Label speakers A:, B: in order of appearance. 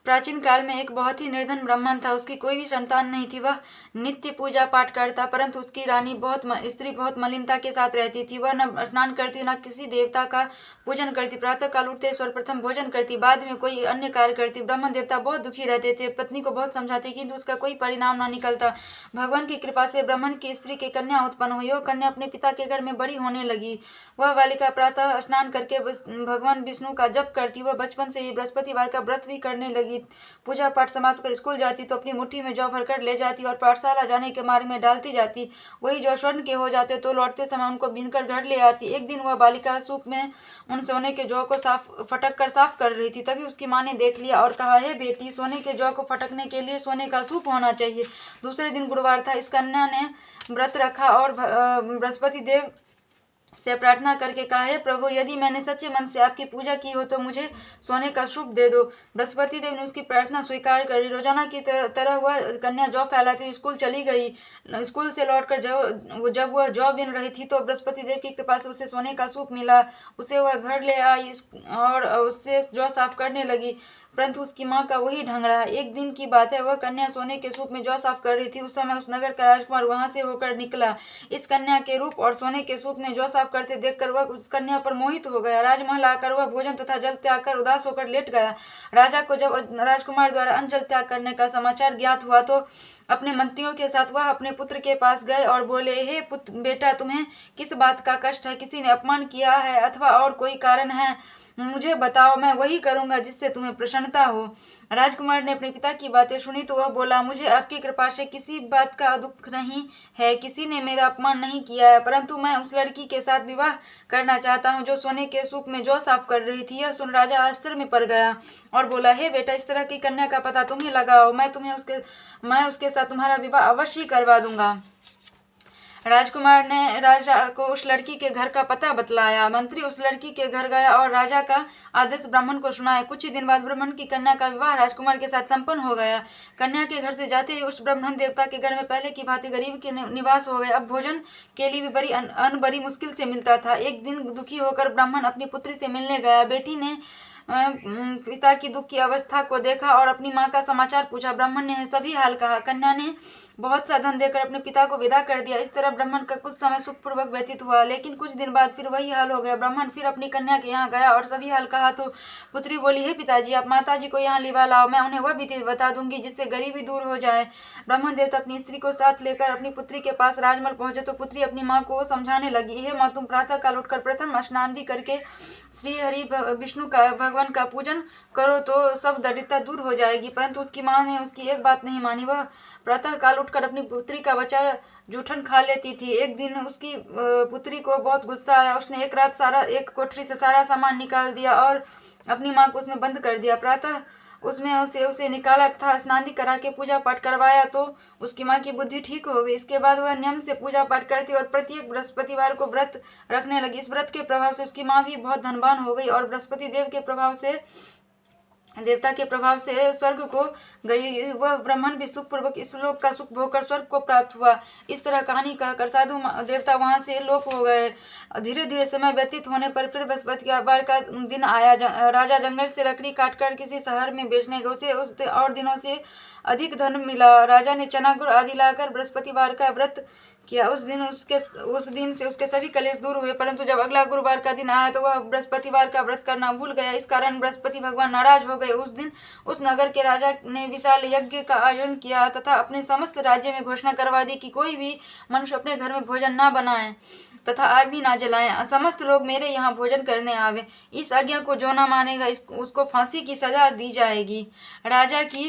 A: प्राचीन काल में एक बहुत ही निर्धन ब्राह्मण था। उसकी कोई भी संतान नहीं थी। वह नित्य पूजा पाठ करता, परंतु उसकी रानी स्त्री बहुत मलिनता के साथ रहती थी। वह न स्नान करती, न किसी देवता का पूजन करती। प्रातः काल उठते सर्वप्रथम भोजन करती, बाद में कोई अन्य कार्य करती। ब्राह्मण देवता बहुत दुखी रहते थे। पत्नी को बहुत समझाते, किंतु उसका कोई परिणाम न निकलता। भगवान की कृपा से ब्राह्मण की स्त्री की कन्या उत्पन्न हुई। वह कन्या अपने पिता के घर में बड़ी होने लगी। वह बालिका प्रातः स्नान करके भगवान विष्णु का जप करती। वह बचपन से ही बृहस्पतिवार का व्रत भी करने लगी। पूजा पाठ समाप्त कर स्कूल जाती तो अपनी मुट्ठी में जौ भरकर ले जाती और पाठशाला जाने के मार्ग में डालती जाती। वही जौ स्वर्ण के हो जाते तो लौटते समय उनको बीनकर घर ले आती। एक दिन वह बालिका सूप में उन सोने के जौ को फटक कर साफ कर रही थी। तभी उसकी माँ ने देख लिया और कहा, हे बेटी, सोने के जौ को फटकने के लिए सोने का सूप होना चाहिए। दूसरे दिन गुरुवार था। इस कन्या ने व्रत रखा और बृहस्पति देव से प्रार्थना करके कहा, हे प्रभु, यदि मैंने सच्चे मन से आपकी पूजा की हो तो मुझे सोने का सूप दे दो। बृहस्पति देव ने उसकी प्रार्थना स्वीकार करी। रोजाना की तरह वह कन्या जौ फैलाती स्कूल चली गई। स्कूल से लौटकर जब वह जौ बिन रही थी तो बृहस्पति देव की कृपा से उसे सोने का सूप मिला। उसे वह घर ले आई और उससे जौ साफ करने लगी, परंतु उसकी माँ का वही ढंग रहा। एक दिन की बात है, वह कन्या सोने के सूप में जौ साफ कर रही थी। उस समय उस नगर का राजकुमार वहां से होकर निकला। इस कन्या के रूप और सोने के सूप में जौ साफ करते देखकर वह उस कन्या पर मोहित हो गया। राजमहल आकर वह भोजन तथा जल त्याग कर उदास होकर लेट गया। राजा को जब राजकुमार द्वारा अन्न जल त्याग करने का समाचार ज्ञात हुआ तो अपने मंत्रियों के साथ वह अपने पुत्र के पास गए और बोले, हे बेटा, तुम्हें किस बात का कष्ट है? किसी ने अपमान किया है अथवा और कोई कारण है? मुझे बताओ, मैं वही करूंगा जिससे तुम्हें प्रसन्नता हो। राजकुमार ने अपने पिता की बातें सुनी तो वह बोला, मुझे आपकी कृपा से किसी बात का दुख नहीं है। किसी ने मेरा अपमान नहीं किया है, परंतु मैं उस लड़की के साथ विवाह करना चाहता हूँ जो सोने के सूप में जौ साफ कर रही थी। यह सुन राजा आश्चर्य में पड़ गया और बोला, हे बेटा, इस तरह की कन्या का पता तुम्हें लगाओ। मैं उसके साथ तुम्हारा विवाह अवश्य करवा दूंगा। राजकुमार ने राजा को उस लड़की के घर का पता बतलाया। मंत्री उस लड़की के घर गया और राजा का आदेश ब्राह्मण को सुनाया। कुछ ही दिन बाद ब्राह्मण की कन्या का विवाह राजकुमार के साथ संपन्न हो गया। कन्या के घर से जाते ही उस ब्राह्मण देवता के घर में पहले की भांति गरीब के निवास हो गए। अब भोजन के लिए भी अन्न बड़ी मुश्किल से मिलता था। एक दिन दुखी होकर ब्राह्मण अपनी पुत्री से मिलने गया। बेटी ने पिता की दुख की अवस्था को देखा और अपनी माँ का समाचार पूछा। ब्राह्मण ने सभी हाल कहा। कन्या ने बहुत सा धन देकर अपने पिता को विदा कर दिया। इस तरह ब्राह्मण का कुछ समय सुखपूर्वक व्यतीत हुआ, लेकिन कुछ दिन बाद फिर वही हाल हो गया। ब्राह्मण फिर अपनी कन्या के यहाँ गया और सभी हाल कहा तो पुत्री बोली, हे पिताजी, आप माताजी को यहाँ लिवा लाओ। मैं उन्हें वह विधि बता दूंगी जिससे गरीबी दूर हो जाए। ब्राह्मण देवता अपनी स्त्री को साथ लेकर अपनी पुत्री के पास राजमहल पहुंचे तो पुत्री अपनी माँ को समझाने लगी, हे माँ, तुम प्रातः काल उठकर प्रथम स्नान करके श्री हरि विष्णु का भगवान का पूजन करो तो सब दरिद्रता दूर हो जाएगी। परंतु उसकी माँ ने उसकी एक बात नहीं मानी। वह प्रातः काल उठकर अपनी पुत्री का बच्चा जूठन खा लेती थी। एक दिन उसकी पुत्री को बहुत गुस्सा आया। उसने एक रात एक कोठरी से सारा सामान निकाल दिया और अपनी माँ को उसमें बंद कर दिया। प्रातः उसमें उसे निकाला तथा स्नान करा के पूजा पाठ करवाया तो उसकी माँ की बुद्धि ठीक हो गई। इसके बाद वह नियम से पूजा पाठ करती और प्रत्येक बृहस्पतिवार को व्रत रखने लगी। इस व्रत के प्रभाव से उसकी माँ भी बहुत धनवान हो गई और बृहस्पति देवता के प्रभाव से स्वर्ग को गई। वह ब्राह्मण भी सुखपूर्वक इस लोक का सुख भोगकर स्वर्ग को प्राप्त हुआ। इस तरह कहानी कहकर साधु देवता वहां से लोप हो गए। धीरे धीरे समय व्यतीत होने पर फिर बृहस्पतिवार का दिन आया। राजा जंगल से लकड़ी काटकर किसी शहर में बेचने गए। उसे उस और दिनों से अधिक धन मिला। राजा ने चना गुड़ आदि लाकर बृहस्पतिवार का व्रत किया। उस दिन से उसके सभी कलेश दूर हुए। परंतु जब अगला गुरुवार का दिन आया तो वह बृहस्पतिवार का व्रत करना भूल गया। इस कारण बृहस्पति भगवान नाराज हो गए। उस दिन उस नगर के राजा ने विशाल यज्ञ का आयोजन किया तथा अपने समस्त राज्य में घोषणा करवा दी कि कोई भी मनुष्य अपने घर में भोजन न बनाए तथा आग भी न जलाएं। समस्त लोग मेरे यहाँ भोजन करने आवे। इस आज्ञा को जो न मानेगा उसको फांसी की सजा दी जाएगी। राजा की